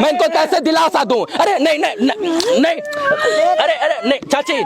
मैं इनको कैसे दिलासा दूं? अरे नहीं नहीं नहीं, नहीं। अरे नहीं चाची,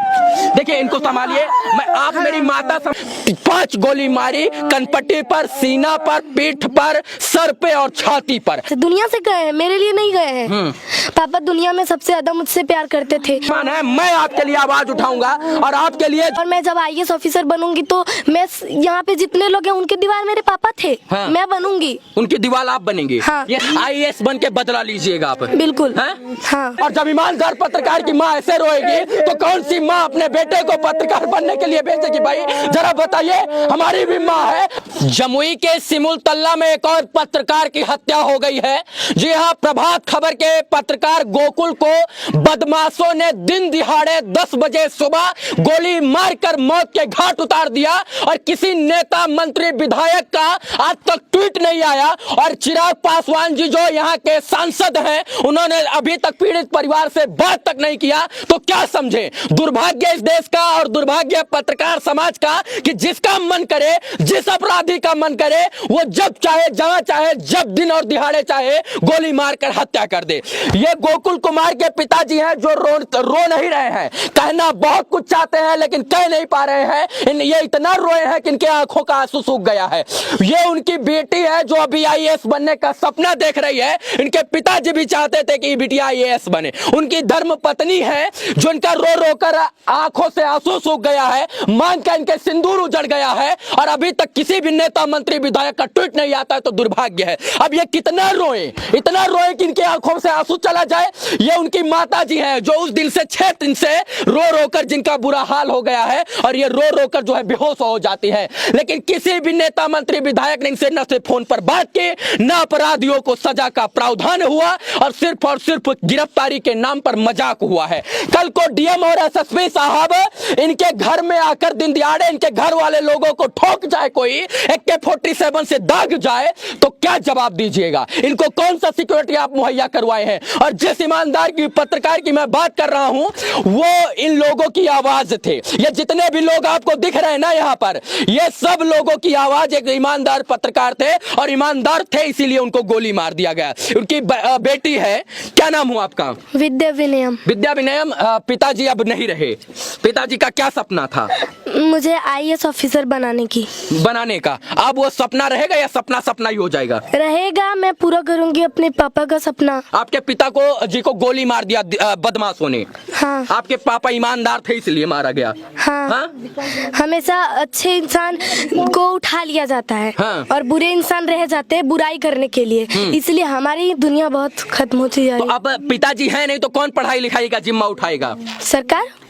देखिए इनको संभालिए। मैं आप मेरी माता 5 गोली मारी, कनपट्टी पर, सीना पर, पीठ पर, सर पे और छाती पर। दुनिया से गए हैं, मेरे लिए नहीं गए हैं। पापा दुनिया में सबसे ज्यादा मुझसे प्यार करते थे। मैं आपके लिए आवाज उठाऊंगा और आपके लिए, और मैं जब IAS ऑफिसर बनूंगी तो मैं यहाँ पे जितने लोग हैं उनके दीवार मेरे पापा थे। हाँ। मैं बनूंगी, उनकी दीवार आप बनेंगी। हाँ। ये IAS बन के बदला लीजिएगा आप। बिल्कुल। हैं? हाँ। और जब ईमानदार पत्रकार की माँ ऐसे रोएगी तो कौन सी माँ अपने बेटे को पत्रकार बनने के लिए भेजेगी? भाई जरा बताइए, हमारी भी माँ है। जमुई के सिमुल तल्ला में एक और पत्रकार की हत्या हो गई है। जी हाँ, प्रभात खबर के पत्रकार गोकुल को बदमाशों ने दिन दिहाड़े 10 बजे सुबह गोली मारकर मौत के घाट उतार दिया और किसी नेता, मंत्री, विधायक का आज तक ट्वीट नहीं आया। और चिराग पासवान जी जो यहाँ के सांसद हैं, उन्होंने अभी तक पीड़ित परिवार से बात तक नहीं किया। तो क्या समझे? दुर्भाग्य इस देश का और दुर्भाग्य पत्रकार समाज का कि जिसका मन करे, जिस अपराधी का मन करे, वो जब चाहे, जहां चाहे, जब दिन और दिहाड़े चाहे गोली मारकर हत्या कर दे। ये गोकुल कुमार के पिताजी हैं जो रो नहीं रहे हैं। कहना बहुत कुछ चाहते हैं लेकिन कह नहीं पा रहे हैं। ये इतना रोए हैं कि इनके आंखों का आंसू सूख गया है। ये उनकी बेटी है जो अभी IAS बनने का सपना देख रही है। इनके पिताजी भी चाहते थे कि ये बिटिया IAS बने। उनकी धर्म पत्नी है जो इनका रो रो कर आंखों से आंसू सूख गया है, मांग का इनके सिंदूर उजड़ गया है और अभी तक किसी भी नेता, मंत्री, विधायक का ट्वीट नहीं आता है। तो दुर्भाग्य है। अब ये कितना रोए, इतना रोए कि इनके आंखों से आंसू चला जाए। ये उनकी माता जी हैं जो उस दिन से 6 दिन से रो रो कर जिनका बुरा हाल हो गया है और ये रो रो कर जो है बेहोश हो जाती है। लेकिन किसी भी नेता, मंत्री, विधायक ने इनसे न सिर्फ फोन पर बात की, न अपराधियों को सजा का प्रावधान हुआ और सिर्फ गिरफ्तारी के नाम पर मजाक हुआ है। कल को DM और SSP साहब इनके घर में आकर दिन दिहाड़े इनके घर वाले लोगों को ठोक जाए, कोई AK-47 से दाग जाए, तो क्या जवाब दीजिएगा? इनको कौन सा सिक्योरिटी आप मुहैया करवाए हैं? और जिस ईमानदार की, पत्रकार की मैं बात कर रहा हूं, वो इन लोगों की आवाज थे। ये जितने भी लोग आपको दिख रहे हैं ना यहाँ पर, ये सब लोगों की आवाज एक ईमानदार पत्रकार थे और ईमानदार थे, इसीलिए उनको गोली मार दिया गया। उनकी बेटी है, क्या नाम हुआ आपका? विद्या विनयम। विद्या विनयम। पिताजी अब नहीं रहे। पिताजी का क्या सपना था? मुझे IAS ऑफिसर बनाने का। अब वो सपना रहेगा या सपना ही हो जाएगा? रहेगा। मैं पूरा करूंगी अपने पापा का सपना। आपके पिता को गोली मार दिया बदमाशों ने। हाँ। आपके पापा ईमानदार थे इसलिए मारा गया। हाँ। हाँ? हमेशा अच्छे इंसान को उठा लिया जाता है। हाँ। और बुरे इंसान रह जाते हैं बुराई करने के लिए। इसलिए हमारी दुनिया बहुत खत्म होती जा रही है। अब पिताजी हैं नहीं तो कौन पढ़ाई लिखाई का जिम्मा उठाएगा?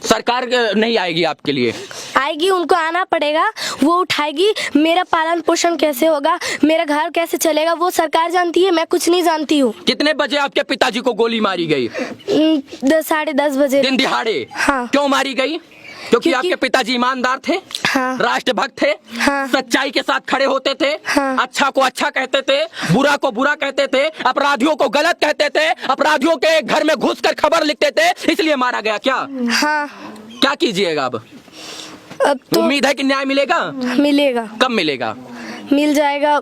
सरकार नहीं आएगी आपके लिए? आएगी, उनको आना पड़ेगा। वो उठाएगी। मेरा पालन पोषण कैसे होगा, मेरा घर कैसे चलेगा, वो सरकार जानती है, मैं कुछ नहीं जानती हूँ। कितने बजे आपके पिताजी को गोली मारी गई? 10-10:30 बजे। दिन दिहाड़े? हाँ। क्यों मारी गई? क्योंकि आपके पिताजी ईमानदार थे। हाँ। राष्ट्रभक्त थे। हाँ। सच्चाई के साथ खड़े होते थे। हाँ। अच्छा को अच्छा कहते थे, बुरा को बुरा कहते थे, अपराधियों को गलत कहते थे, अपराधियों के घर में घुसकर खबर लिखते थे, इसलिए मारा गया क्या? हाँ। क्या कीजिएगा अब तो उम्मीद है कि न्याय मिलेगा? मिलेगा। कब मिलेगा? मिल जाएगा।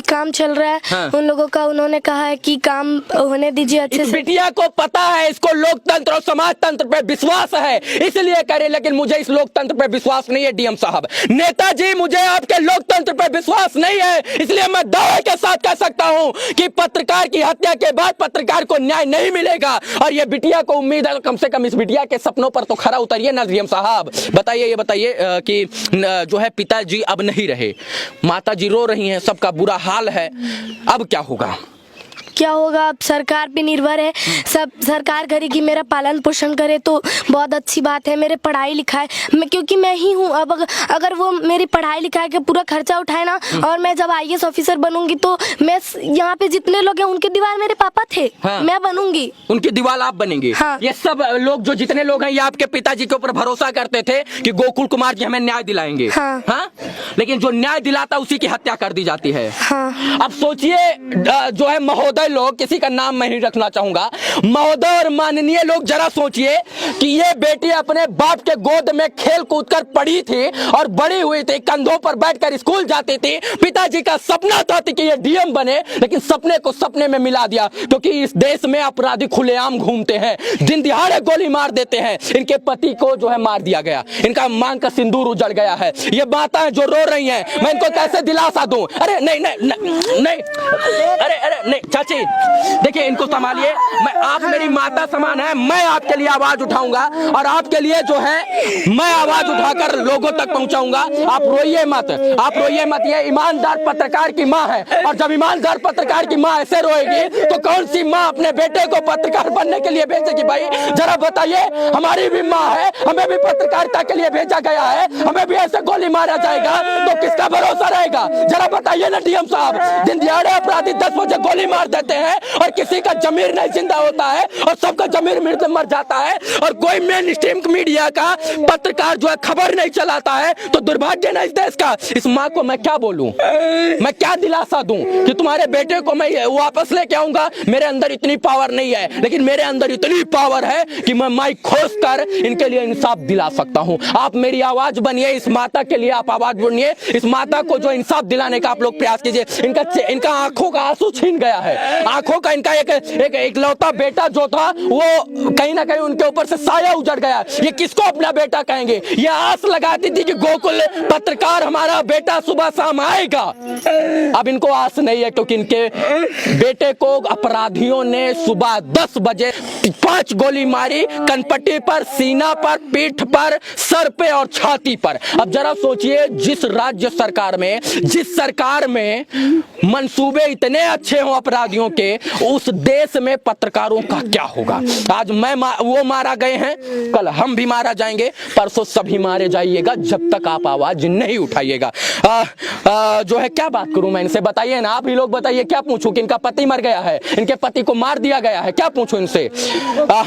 काम चल रहा है। हाँ। उन लोगों का, उन्होंने कहा है कि काम होने दीजिए अच्छे इस से। बिटिया को पता है, इसको लोकतंत्र और समाज तंत्र पे विश्वास है, इसलिए करे। लेकिन मुझे इस लोकतंत्र पे विश्वास नहीं है DM साहब। नेताजी, मुझे आपके लोकतंत्र पे विश्वास नहीं है, इसलिए मैं दावे के साथ कह सकता हूं कि पत्रकार की हत्या के बाद पत्रकार को न्याय नहीं मिलेगा। और ये बिटिया को उम्मीद है कम से कम इस बिटिया के सपनों पर तो खरा उतरिए ना DM साहब। बताइए कि जो है पिताजी अब नहीं रहे, माताजी रो रही हैं, सबका बुरा हाल है, अब क्या होगा? क्या होगा? अब सरकार पे निर्भर है। सब सरकार करेगी, मेरा पालन पोषण करे तो बहुत अच्छी बात है। मेरे पढ़ाई लिखाई क्योंकि मैं ही हूँ। अब अगर वो मेरी पढ़ाई लिखाई का पूरा खर्चा उठाए ना, और मैं जब IAS ऑफिसर बनूंगी तो मैं यहाँ पे जितने लोग हैं उनके दीवार मेरे पापा थे। हाँ। मैं बनूंगी, उनकी दीवार आप बनेंगे। हाँ। ये सब लोग जो जितने लोग हैं ये आपके पिताजी के ऊपर भरोसा करते थे कि गोकुल कुमार जी हमें न्याय दिलाएंगे। हाँ। हाँ? लेकिन जो न्याय दिलाता उसी की हत्या कर दी जाती है। हाँ। अब सोचिए जो है महोदय महोदय लोग, किसी का नाम मैं नहीं रखना चाहूंगा, महोदय और माननीय लोग जरा सोचिए कि ये बेटी अपने बाप के गोद में खेल कूद कर पड़ी थी और बड़ी हुई थी, कंधों पर बैठकर स्कूल जाती थी। पिताजी का सपना था कि ये डीएम बने, लेकिन सपने को सपने में मिला दिया, क्योंकि इस देश में अपराधी खुलेआम घूमते हैं, दिन दिहाड़े गोली मार देते हैं। इनके पति को जो है मार दिया गया, इनका मांग का सिंदूर उजड़ गया है। ये माताएं जो रो रही हैं, मैं इनको कैसे दिलासा दूं? अरे नहीं नहीं नहीं, नहीं। अरे नहीं चाची, देखिए इनको संभालिए। मैं, आप मेरी माता समान है, मैं आपके लिए आवाज उठाऊंगा और आपके लिए जो है मैं आवाज उठाकर लोगों तक पहुंचाऊंगा। आप रोइए मत, आप रोइए मत। ये ईमानदार पत्रकार की माँ है, और जब ईमानदार पत्रकार की माँ ऐसे रोएगी तो कौन सी माँ अपने बेटे को पत्रकार बनने के लिए भेजेगी? भाई जरा बताइए, हमारी भी माँ है, हमें भी पत्रकारिता के लिए भेजा गया है, हमें भी ऐसे गोली मारा जाएगा तो किसका भरोसा रहेगा? जरा बताइए ना डीएम साहब। दिन दिहाड़े अपराधी 10 बजे गोली मार देते हैं और किसी का जमीर नहीं जिंदा होता है और सबका जमीर मर जाता है, और कोई मेन स्ट्रीम मीडिया का पत्रकार जो है खबर नहीं चलाता है, तो दुर्भाग्य ना इस देश का। इस माँ को मैं क्या बोलूं, मैं क्या दिलासा दूं कि तुम्हारे बेटे को मैं वापस लेके आऊंगा? मेरे अंदर इतनी पावर नहीं है, लेकिन मेरे अंदर इतनी पावर है कि मैं माइक खोस कर इनके लिए इंसाफ दिला सकता हूं। आप मेरी आवाज बनिए, इस माता के लिए आप आवाज बनिए, इस माता को जो इंसाफ दिलाने का आप लोग प्रयास कीजिए। इनका आंखों का आंसू छीन गया है, आंखों का इनका एक इकलौता बेटा जो था वो कहीं ना कहीं उनके ऊपर से साया उजड़ गया। ये किसको अपना बेटा कहेंगे? ये आस लगाती थी कि गोकुल पत्रकार हमारा बेटा सुबह शाम आएगा, अब इनको आस नहीं है, क्योंकि इनके बेटे को अपराधियों ने सुबह 10 बजे 5 गोली मारी, कनपट्टी पर, सीना पर, पीठ पर, सर पे और छाती पर। अब जरा सोचिए, जिस राज्य सरकार में, जिस सरकार में मंसूबे इतने अच्छे हों अपराधियों के, उस देश में पत्रकारों का क्या होगा? आज वो मारा गए हैं, कल हम भी मारा जाएंगे, परसों सभी मारे जाइएगा, जब तक आप आवाज नहीं उठाइएगा। जो है क्या बात करूं मैं इनसे? बताइए ना, आप ही लोग बताइए, क्या पूछूं कि इनका पति मर गया है, इनके पति को मार दिया गया है, क्या पूछूं इनसे?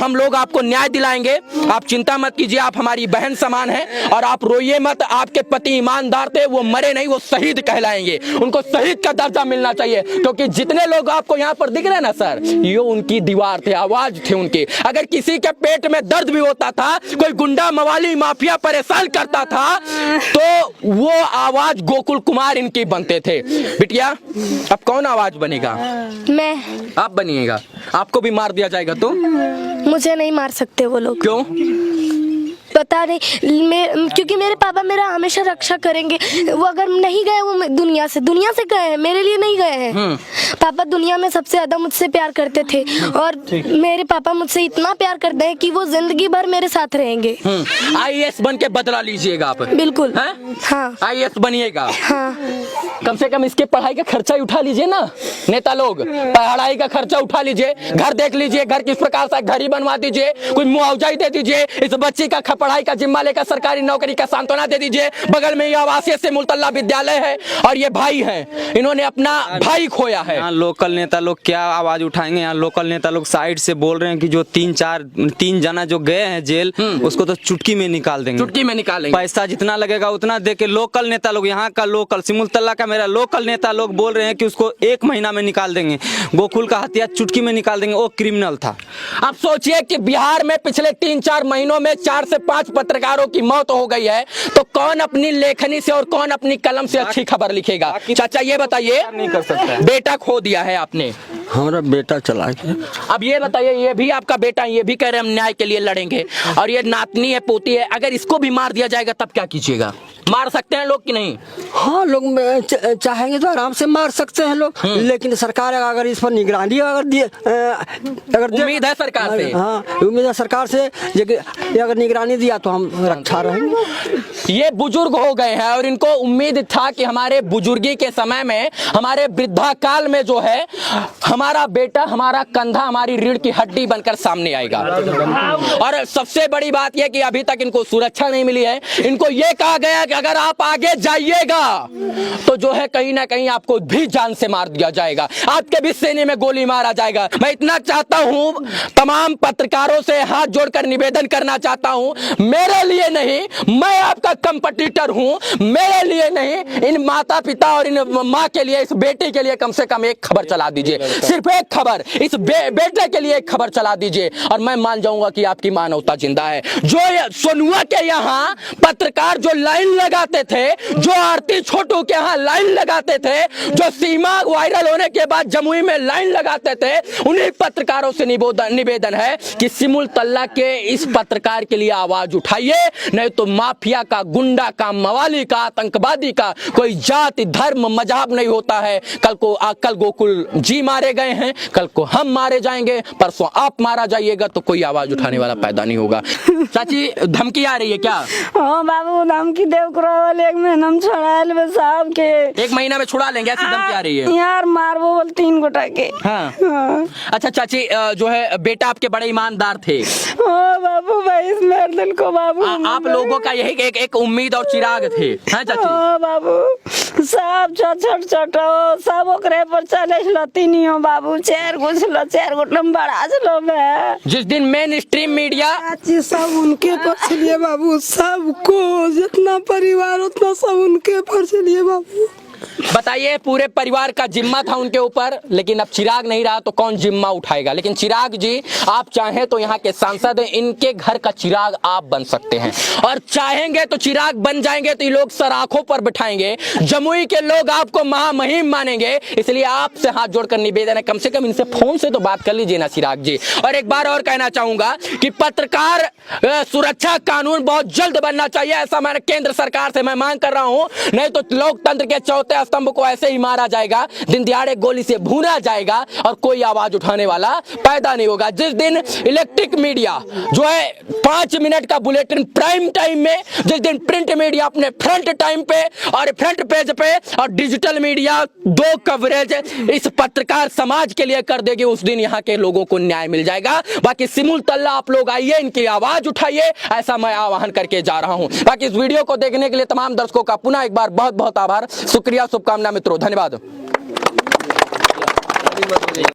हम लोग आपको न्याय दिलाएंगे, आप चिंता मत कीजिए, आप हमारी बहन समान हैं, और आप रोइए मत। आपके पति ईमानदार थे, वो मरे नहीं, वो शहीद कहलाएंगे, उनको शहीद का दर्जा मिलना चाहिए। क्योंकि जितने लोग आपको यहाँ पर दिख रहे हैं ना सर, ये उनकी दीवार थे, आवाज थे उनकी। अगर किसी के पेट में दर्द भी होता था, कोई गुंडा मवाली माफिया परेशान करता था, तो वो आवाज गोकुल कुमार इनकी बनते थे। बिटिया, अब कौन आवाज बनेगा? मैं। आप बनिएगा। आपको भी मार दिया जाएगा तो? मुझे नहीं मार सकते वो लोग। क्यों? पता नहीं, क्योंकि मेरे पापा मेरा हमेशा रक्षा करेंगे। वो अगर नहीं गए, वो दुनिया से गए हैं, मेरे लिए नहीं गए हैं। पापा दुनिया में सबसे ज्यादा मुझसे प्यार करते थे, और मेरे पापा मुझसे इतना प्यार करते हैं कि वो जिंदगी भर मेरे साथ रहेंगे। आईएएस बन के बदला लीजिएगा आप? बिल्कुल। हाँ, आईएएस बनिएगा। हाँ। कम से कम इसके पढ़ाई का खर्चा उठा लीजिए ना नेता लोग, पढ़ाई का खर्चा उठा लीजिए, घर देख लीजिए, घर किस प्रकार से घर ही बनवा दीजिए, कोई मुआवजा ही दे दीजिए, इस बच्ची का पढ़ाई का जिम्मा लेकर सरकारी नौकरी का सांत्वना दे दीजिए। बगल में ये आवासीय सिमुलतल्ला विद्यालय है, और ये भाई हैं, इन्होंने अपना भाई खोया है। यहाँ लोकल नेता लोग क्या आवाज उठाएंगे? यहाँ लोकल नेता लोग साइड से बोल रहे हैं कि जो 3 जना जो गए हैं जेल, उसको तो चुटकी में निकाल देंगे, चुटकी में निकालेंगे, पैसा जितना लगेगा उतना दे के। लोकल नेता लोग, यहाँ का लोकल सिमुलतल्ला का मेरा लोकल नेता लोग बोल रहे हैं कि उसको 1 महीना में निकाल देंगे। गोकुल का हत्या चुटकी में निकाल देंगे, वो क्रिमिनल था। अब सोचिए कि बिहार में पिछले 3-4 महीनों में 4 से 5 पत्रकारों की मौत हो गई है, तो कौन अपनी लेखनी से और कौन अपनी कलम से अच्छी खबर लिखेगा? चाचा ये बताइए, नहीं कर सकता है। बेटा खो दिया है आपने, हमारा बेटा चला गया। अब ये बताइए, ये भी आपका बेटा, ये भी कह रहे हम न्याय के लिए लड़ेंगे, और ये नातनी है, पोती है, अगर इसको भी मार दिया जाएगा तब क्या कीजिएगा? मार सकते हैं लोग कि नहीं? हाँ, लोग चाहेंगे तो आराम से मार सकते हैं लोग, लेकिन सरकार अगर इस पर निगरानी अगर उम्मीद है सरकार से। हाँ, उम्मीद है सरकार से, अगर निगरानी दिया तो हम रक्षा रहेंगे। ये बुजुर्ग हो गए हैं, और इनको उम्मीद था कि हमारे बुजुर्गी के समय में, हमारे वृद्धा काल में जो है, हमारा बेटा, हमारा कंधा, हमारी रीढ़ की हड्डी बनकर सामने आएगा। और सबसे बड़ी बात यह कि अभी तक इनको सुरक्षा नहीं मिली है। इनको यह कहा गया कि अगर आप आगे जाइएगा तो जो है कहीं ना कहीं आपको भी जान से मार दिया जाएगा, आपके भी सीने में गोली मारा जाएगा। मैं इतना चाहता हूं, तमाम पत्रकारों से हाथ जोड़कर निवेदन करना चाहता हूं, मेरे लिए नहीं, मैं आपका कंपटीटर हूं, मेरे लिए नहीं, इन माता पिता और इन माँ के लिए, इस बेटी के लिए कम से कम एक खबर चला दीजिए, सिर्फ एक खबर, इस बेटे के लिए एक खबर चला दीजिए और मैं मान जाऊंगा कि आपकी मानवता जिंदा है। जो सोनुआ के यहाँ पत्रकार जो लाइन लगाते थे, जो आरती छोटू के यहाँ लाइन लगाते थे, जो सीमा वायरल होने के बाद जमुई में लाइन लगाते थे, उन्हीं पत्रकारों से निवेदन है कि सिमुल तल्ला के इस पत्रकार के लिए आवाज उठाइए, नहीं तो माफिया का, गुंडा का, मवाली का, आतंकवादी का कोई जाति धर्म मजहब नहीं होता है। कल गोकुल जी मारे गए हैं, कल को हम मारे जाएंगे, परसों आप मारा जाइएगा, तो कोई आवाज उठाने वाला पैदा नहीं होगा। चाची धमकी आ रही है क्या? हाँ बाबू, धमकी देव करो, एक महीना में छुड़ाएल बे साहब के, 1 महीना में छुड़ा लेंगे, ऐसी धमकी आ रही है यार, मारबो बोल 3 गोटा के। हाँ। अच्छा चाची, जो है बेटा आपके बड़े ईमानदार थे। हाँ बाबू भाई, इस मर्दन को बाबू आप लोगों का यही एक उम्मीद और चिराग थे। हाँ चाची। हाँ बाबू, सब छोट सब ओकरे पर चले छलती हो बाबू, 4 गो छलो, 4 गो बड़ा छलो बे। जिस दिन मेन स्ट्रीम मीडिया सब उनके पर चलिए बाबू, सबको जितना परिवार उतना सब उनके पर चलिए बाबू। बताइए, पूरे परिवार का जिम्मा था उनके ऊपर, लेकिन अब चिराग नहीं रहा तो कौन जिम्मा उठाएगा? लेकिन चिराग जी, आप चाहें तो यहाँ के सांसद हैं, इनके घर का चिराग आप बन सकते हैं, और चाहेंगे तो चिराग बन जाएंगे तो ये लोग सराखों पर बिठाएंगे, जमुई के लोग आपको महामहिम मानेंगे। इसलिए आपसे हाथ जोड़कर निवेदन है, कम से कम इनसे फोन से तो बात कर लीजिए ना चिराग जी। और एक बार और कहना चाहूंगा कि पत्रकार सुरक्षा कानून बहुत जल्द बनना चाहिए, ऐसा मैं केंद्र सरकार से मैं मांग कर रहा हूं, नहीं तो लोकतंत्र के चौथे स्तंभ को ऐसे ही मारा जाएगा, दिन दिहाड़े गोली से भूना जाएगा और कोई आवाज उठाने वाला पैदा नहीं होगा। जिस दिन इलेक्ट्रिक मीडिया जो है 5 मिनट का बुलेटिन प्राइम टाइम में, जिस दिन प्रिंट मीडिया अपने फ्रंट टाइम पे और फ्रंट पेज पे, और डिजिटल मीडिया 2 कवरेज इस पत्रकार समाज के लिए कर देगी, उस दिन यहाँ के लोगों को न्याय मिल जाएगा। बाकी सिमुल तल्ला, आप लोग आइए, इनकी आवाज उठाइए, ऐसा मैं आह्वान करके जा रहा हूं। बाकी इस वीडियो को देखने के लिए तमाम दर्शकों का पुनः एक बार बहुत बहुत आभार, शुक्रिया, शुभकामना मित्रों, धन्यवाद।